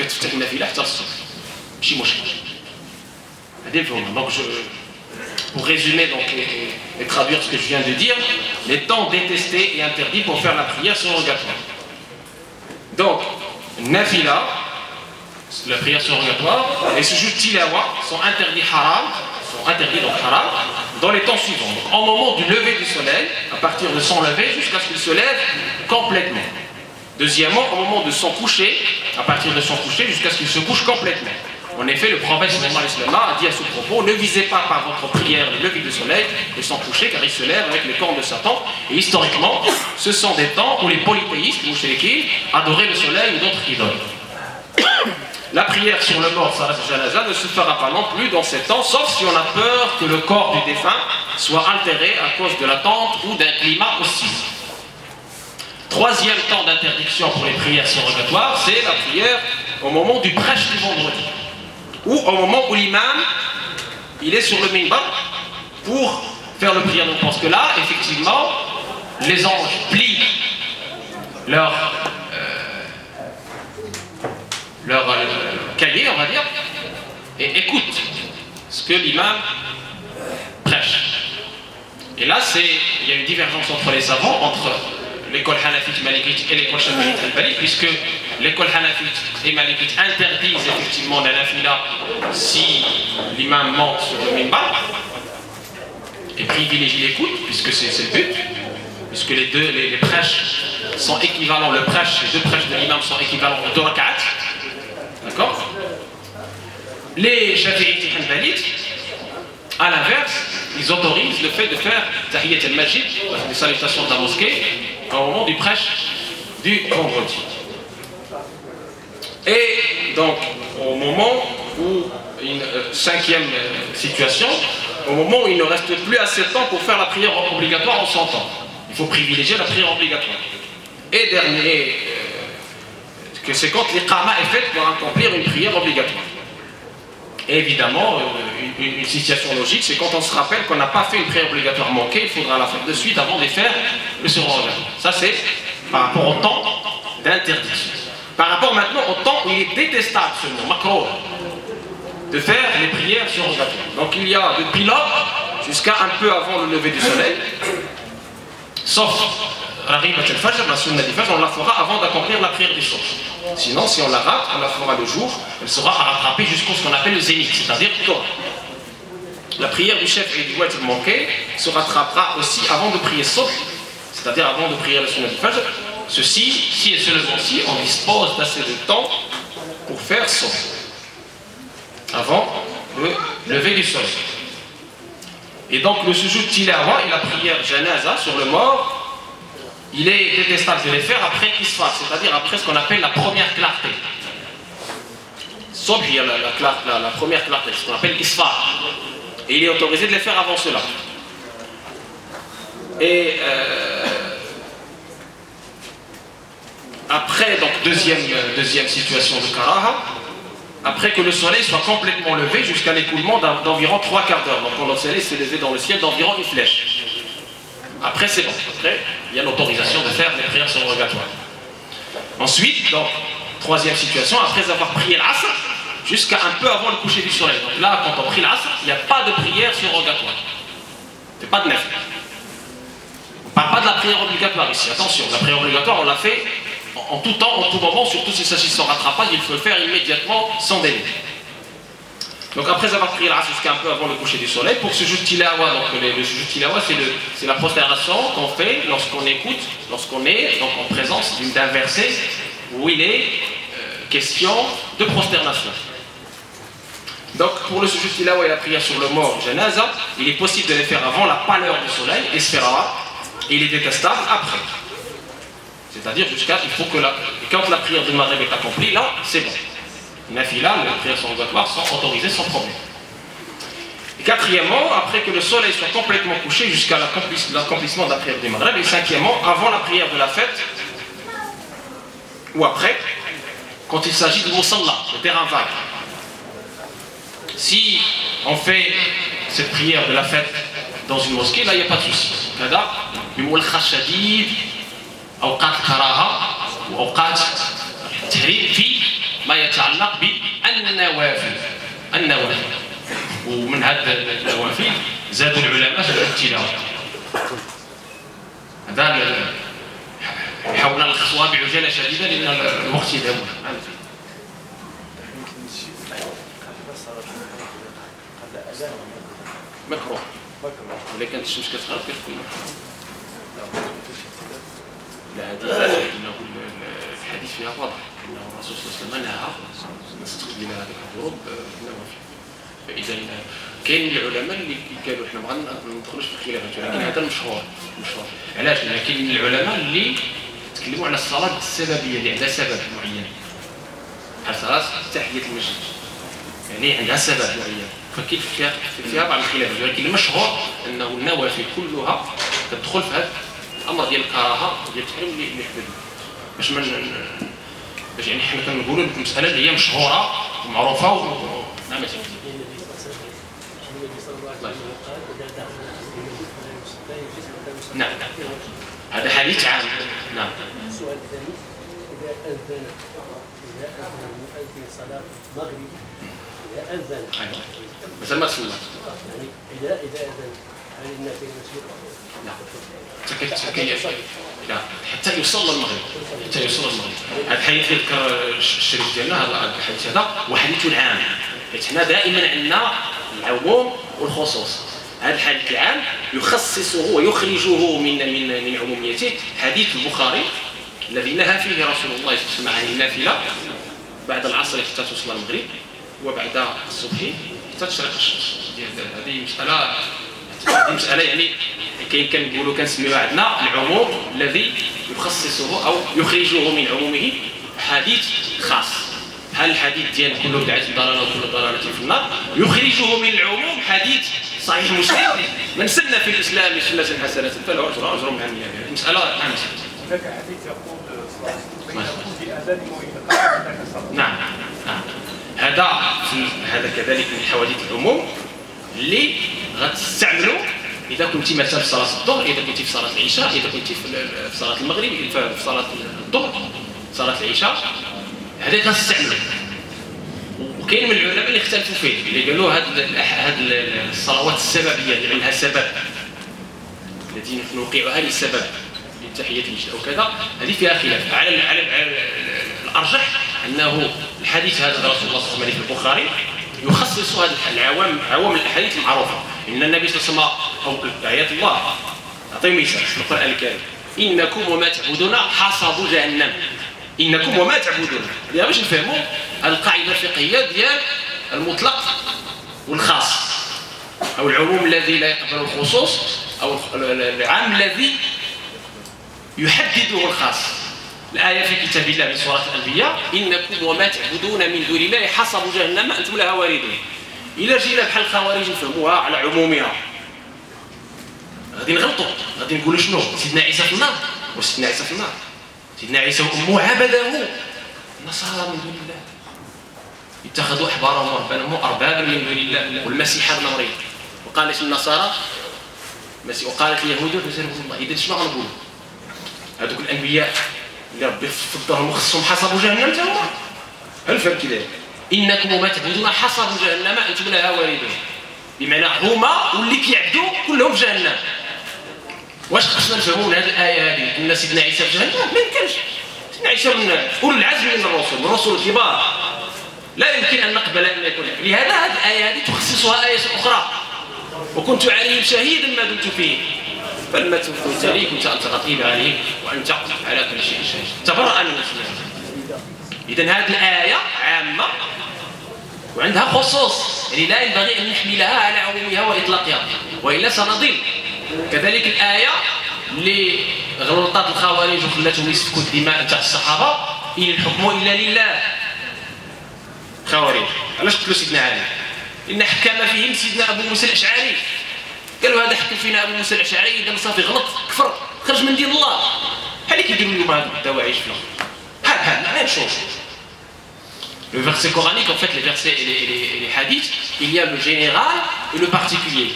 كتفتح النافله حتى الصبح ماشي مشكل. هذه الفهم. Donc pour résumer donc et traduire ce que je viens de dire, les temps détestés et interdits pour faire la prière surrogatoire. Donc nafila, la prière surrogatoire, et sujud tilawa sont interdits donc haram, dans les temps suivants. Donc, au moment du lever du soleil, à partir de son lever jusqu'à ce qu'il se lève complètement. Deuxièmement, au moment de son coucher, à partir de son coucher jusqu'à ce qu'il se couche complètement. En effet, le prophète sallallahu alayhi wa sallam a dit à ce propos, ne visez pas par votre prière le lever du soleil et son coucher, car il se lève avec les cornes de Satan. Et historiquement, ce sont des temps où les polythéistes, les mouchriquins, adoraient le soleil ou d'autres idoles. La prière sur le mort, salat janaza, ne se fera pas non plus dans ces temps, sauf si on a peur que le corps du défunt soit altéré à cause de l'attente ou d'un climat hostile. Troisième temps d'interdiction pour les prières surrogatoires, c'est la prière au moment du prêche du vendredi, ou au moment où l'imam il est sur le minbar pour faire le prière. Donc parce que là, effectivement, les anges plient leur cahier, on va dire, et écoutent ce que l'imam prêche. Et là, il y a une divergence entre les savants, entre l'école hanafite malikite et l'école shafi'ite hanbalite, puisque l'école hanafite et malikite interdisent effectivement la nafila si l'imam monte sur le minbar et privilégie l'écoute, puisque c'est le but, puisque les prêches sont équivalents, les deux prêches de l'imam sont équivalents aux 2 rak'at. D'accord? Les shafi'ites et hanbalites, à l'inverse, ils autorisent le fait de faire tahiyyat al-masjid, les salutations de la mosquée, au moment du prêche du vendredi. Et donc, au moment où, une cinquième situation, au moment où il ne reste plus assez de temps pour faire la prière obligatoire en son temps. Il faut privilégier la prière obligatoire. Et dernier, que c'est quand l'iqama est faite pour accomplir une prière obligatoire. Et évidemment, une situation logique, c'est quand on se rappelle qu'on n'a pas fait une prière obligatoire manquée, il faudra la faire de suite avant de faire le surrogatoire. Ça c'est par rapport au temps d'interdiction. Par rapport maintenant au temps où il est détestable seulement, makro, de faire les prières surrogatoires. Donc il y a depuis là jusqu'à un peu avant le lever du soleil, sauf Raghibat al-Fajr, la sunna du Fajr, on la fera avant d'accomplir la prière du soir. Sinon, si on la rate, on la fera le jour, elle sera à rattraper jusqu'à ce qu'on appelle le zénith, c'est-à-dire tôt. La prière du chef et du wajib manqué se rattrapera aussi avant de prier sauf, c'est-à-dire avant de prier la sunna du Fajr. Ceci, si et seulement si, on dispose d'assez de temps pour faire sauf, avant le lever du soleil. Et donc le sujud tilawa et la prière janaza sur le mort, il est détestable de les faire après Isfar, c'est-à-dire après ce qu'on appelle la première clarté. Sauf qu'il y a la première clarté, ce qu'on appelle Isfar. Et il est autorisé de les faire avant cela. Et après, donc deuxième situation de Karaha, après que le soleil soit complètement levé jusqu'à l'écoulement d'environ 3 quarts d'heure. Donc quand le soleil s'est levé dans le ciel d'environ une flèche. Après c'est bon, après il y a l'autorisation de faire les prières surrogatoires. Ensuite, donc, troisième situation, après avoir prié l'Asr, jusqu'à un peu avant le coucher du soleil. Donc là, quand on prie l'Asr, il n'y a pas de prière surrogatoire. C'est pas de nef. On ne parle pas de la prière obligatoire ici, attention, la prière obligatoire on l'a fait en tout temps, en tout moment, surtout s'il s'agit de rattrapage, il faut le faire immédiatement, sans délai. Donc après avoir prié l'Asr jusqu'à un peu avant le coucher du soleil, pour ce sujud tilawa, donc le sujud tilawa c'est la prosternation qu'on fait lorsqu'on écoute, lorsqu'on est donc en présence d'un verset où il est question de prosternation. Donc pour le sujud tilawa et la prière sur le mort, janaza, il est possible de les faire avant la pâleur du soleil, esfera, et il est détestable après. C'est-à-dire jusqu'à, il faut que quand la prière de Maghrib est accomplie, là c'est bon. Nafila, les prières surrogatoires sont autorisées sans problème. Et quatrièmement, après que le soleil soit complètement couché jusqu'à l'accomplissement de la prière du Maghrib. Et cinquièmement, avant la prière de la fête, ou après, quand il s'agit de Moussalla, le terrain vague. Si on fait cette prière de la fête dans une mosquée, là il n'y a pas de souci. Kada, bimulkha shadid, awqat karaha, ou awqat tahrim fi ما يتعلق النوافل. ومن هذه النوافل زادوا العلماء في التلاوة. هذا حاولنا نلخصوها بعجالة شديدة لأن الوقت يذهب. مكروه إذا كانت الشمس كتغرب كتكون لا هذه الحديث فيها واضح أنه الرسول صلى الله عليه وسلم نهى نستخدم هذه الحروب بالنوافل. فإذا كاين العلماء اللي قالوا احنا ما ندخلوش في الخلافات، ولكن هذا المشهور. علاش؟ لأن كاين العلماء اللي تكلموا على الصلاة السببية اللي عندها سبب معين، بحال صلاة تحية المسجد يعني عندها سبب معين، فكاين فيها بعض الخلافات، ولكن المشهور أنه النوافل كلها تدخل في هذا الأمر ديال الكراهة ديال التحريم اللي حددنا. باش يعني حنا كنقولوا لكم المسألة اللي هي مشهورة ومعروفة نعم يا سيدي. نعم هذا حديث عام. نعم. السؤال الثاني إذا أذن المؤذن صلاة المغرب إذا أذن مثل ما تسمى يعني إذا أذن هل النافلة مسبوقة؟ لا حتى يوصل المغرب. هذا الحديث يذكر الشريف ديالنا، هذا الحديث هذا وحديث العام، حيت حنا دائما عندنا العموم والخصوص. هذا الحديث العام يخصصه ويخرجه من عموميته حديث البخاري الذي نهى فيه رسول الله صلى الله عليه وسلم عن النافله بعد العصر حتى توصل المغرب وبعد الصبح حتى تشرق الشمس. هذه مسألة يعني كنقولوا كنسميوها عندنا العموم الذي يخصصه أو يخرجه من عمومه حديث خاص. هل الحديث ديال كل بدعة ضلالة وكل ضلالة في النار يخرجه من العموم حديث صحيح مسلم من سن في الإسلام سنة حسنة فله أجر مع النيابة. مسألة عامة. هناك حديث يقول بأذان وإقامة. نعم. هذا كذلك من حوادث العموم اللي غتستعملوا إذا كنت مثلا في صلاة الظهر، إذا كنت في صلاة العشاء، إذا كنت في صلاة المغرب، في صلاة الظهر، صلاة العشاء، هذا غتستعملوا. وكاين من العلماء اللي اختلفوا فيه، اللي قالوا هاد الصلوات السببية اللي عندها سبب التي نوقعها لسبب لتحية المسجد أو كذا، هذه فيها خلاف. على الأرجح أنه الحديث هذا رسول الله صلى الله عليه وسلم في البخاري يخصص هذه عوام الأحاديث المعروفة. إن النبي صلى الله عليه وسلم أو آيات الله أعطيهم مثال في القرآن الكريم: إنكم وما تعبدون حصب جهنم. إنكم وما تعبدون، يعني باش نفهموا القاعدة الفقهية ديال المطلق والخاص، أو العموم الذي لا يقبل الخصوص، أو العام الذي يحدده الخاص. الآية في كتاب الله من سورة الأنبياء: إنكم وما تعبدون من دون الله حصب جهنم أنتم لها واردون. إلا جينا بحال الخوارج نفهموها على عمومها غادي نغلطوا، غادي نقولوا شنو؟ سيدنا عيسى في النار. وسيدنا عيسى في النار، سيدنا عيسى وأمه عبده النصارى من دون الله، اتخذوا أحبارهم ورهبانهم أربابا من دون الله والمسيح ابن مريم. وقالت النصارى وقالت اليهود عزير الله. إذا شنو غنقولوا؟ هذوك الأنبياء اللي ربي فضلهم وخصهم حصبوا جهنم تا هما. هل فهمت كذا؟ إنكم وما تعبدون حصبوا جهنم أنتم لها واردون، بمعنى هما واللي كيعبدوا كلهم في جهنم. واش خصنا نفهموا من هذه الآية هذه أن سيدنا عيسى في جهنم؟ ما يمكنش. سيدنا عيسى من أولي العزم من الرسل الكبار، لا يمكن أن نقبل أن يكون. لهذا هذه الآية هذه تخصصها آية أخرى: وكنت عليهم شهيدا ما دمت فيه فلما توفيت لي كنت أنت رقيب عليهم وأنت على كل شيء شهيد. تبرأ من المسلمين. إذن هذه الآية عامة وعندها خصوص، يعني لا ينبغي أن نحملها على عمومها وإطلاقها وإلا سنضل. كذلك الآية اللي غلطات الخوارج وخلتهم يسفكوا الدماء تاع الصحابة: إن الحكم إلا لله. خوارج علاش قتلوا سيدنا علي؟ إن حكم فيهم سيدنا أبو موسى الأشعري. قالوا هذا حكم فينا أبو موسى الأشعري، إذا صافي غلط كفر خرج من دين الله. بحال اللي كيديروا اليوم هذوك الدواعش فينا. بحال même chose. Le verset coranique, en fait, les versets et les hadiths, il y a le général et le particulier.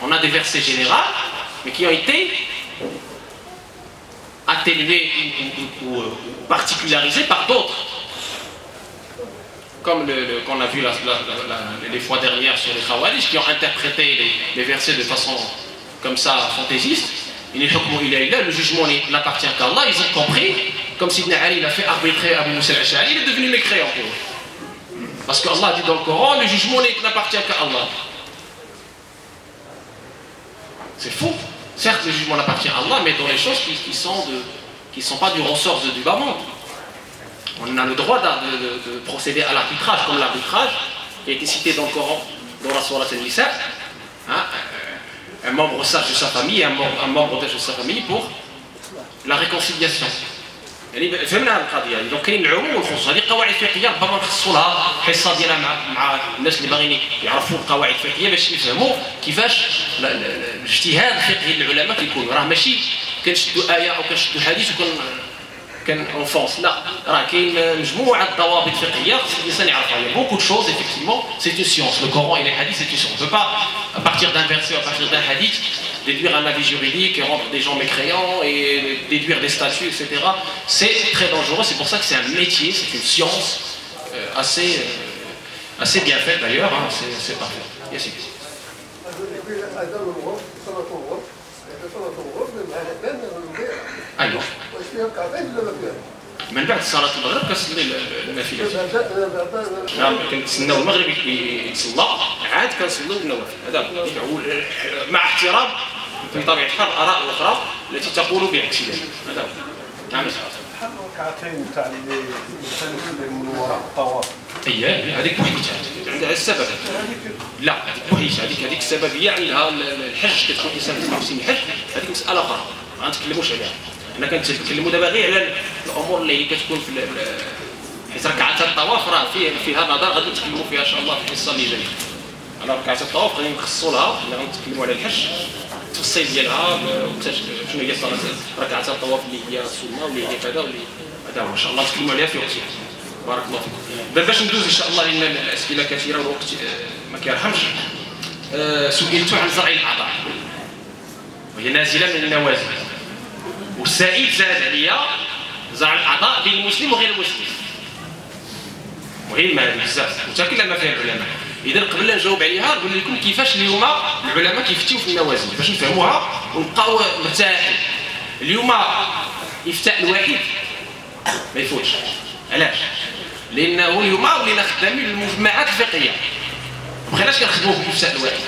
On a des versets généraux, mais qui ont été atténués ou particularisés par d'autres. comme qu'on a vu les fois dernières sur les Khawarij, qui ont interprété les versets de façon comme ça, fantaisiste. Le jugement n'appartient qu'à Allah. Ils ont compris, comme Sidna Ali il a fait arbitrer Abu Musa al-Ash'ari, il est devenu mécréant pour eux. Parce qu'Allah dit dans le Coran, le jugement n'appartient qu'à Allah. C'est faux. Certes, le jugement n'appartient à Allah, mais dans les choses qui sont pas du ressort du bas monde. On a le droit de procéder à l'arbitrage, comme l'arbitrage qui a été cité dans le Coran, dans la Sourate An-Nisa. Un membre sage de sa famille et un membre de sa famille pour la réconciliation. يعني فهمنا القضيه اذا كاين العموم والخصوص هذه قواعد فقهيه ربما نخصصوا لها حصه ديالها مع الناس اللي باغيين يعرفوا القواعد الفقهيه باش يفهموا كيفاش الاجتهاد الفقهي للعلماء كيكون راه ماشي كنشدوا ايه او كنشدوا حديث كان اونفونس لا راه كاين مجموعه ضوابط فقهيه خص الانسان يعرفها. Il y a beaucoup de choses effectivement, c'est une science. Le Coran et les hadiths c'est une science. On ne peut pas à partir d'un verset ou à partir d'un hadith déduire un avis juridique et rendre des gens mécréants et déduire des statuts, etc. C'est très dangereux, c'est pour ça que c'est un métier, c'est une science assez bien faite d'ailleurs, hein, c'est parfait. Yes, yes. أيوه. من بعد صلاة المغرب كنصلي النافلة. نعم كنتسناو المغرب يتصلى عاد كنصليو النوافل. هذا مع احترام في طبيعة الحال الآراء الأخرى التي تقول بعكس ذلك. هذا نعم. ركعتين تاع من وراء الطواف. اييه هذيك وحديتها عندها السبب. لا هذيك وحديتها هذيك السببيه عندها الحج كتكون الانسان في موسم الحج هذيك مساله اخرى ما غنتكلموش عليها. حنا كنتكلموا دابا غير على الامور اللي كتكون في حيت ركعات الطواف راه فيها نظر غادي نتكلموا فيها ان شاء الله في الحصه اللي جايه. على ركعات الطواف غادي نخصصوا لها اللي غنتكلموا على الحج التفصيل ديالها شنو هي صلاه ركعات الطواف اللي هي السنه واللي هي كذا واللي هذا ان شاء الله نتكلموا عليها في وقتها. بارك الله فيكم. باش ندوز ان شاء الله لان الاسئله كثيره والوقت ما كيرحمش. سئلت عن زرع الاعضاء وهي نازله من النوازل والسائل زاد عليا زرع الاعضاء بين المسلم وغير المسلم. مهمه هذه بزاف وتكلم فيها العلماء. اذا قبل لا نجاوب عليها نقول لكم كيفاش اليوم العلماء كيفتيو في النوازل باش نفهموها ونبقاو مرتاحين. اليوم افتاء الواحد ما يفوتش. علاش؟ لانه اليوم ولينا خدامين للمجمعات الفقهيه ما بقيناش كنخدموا في الافتاء الواحد.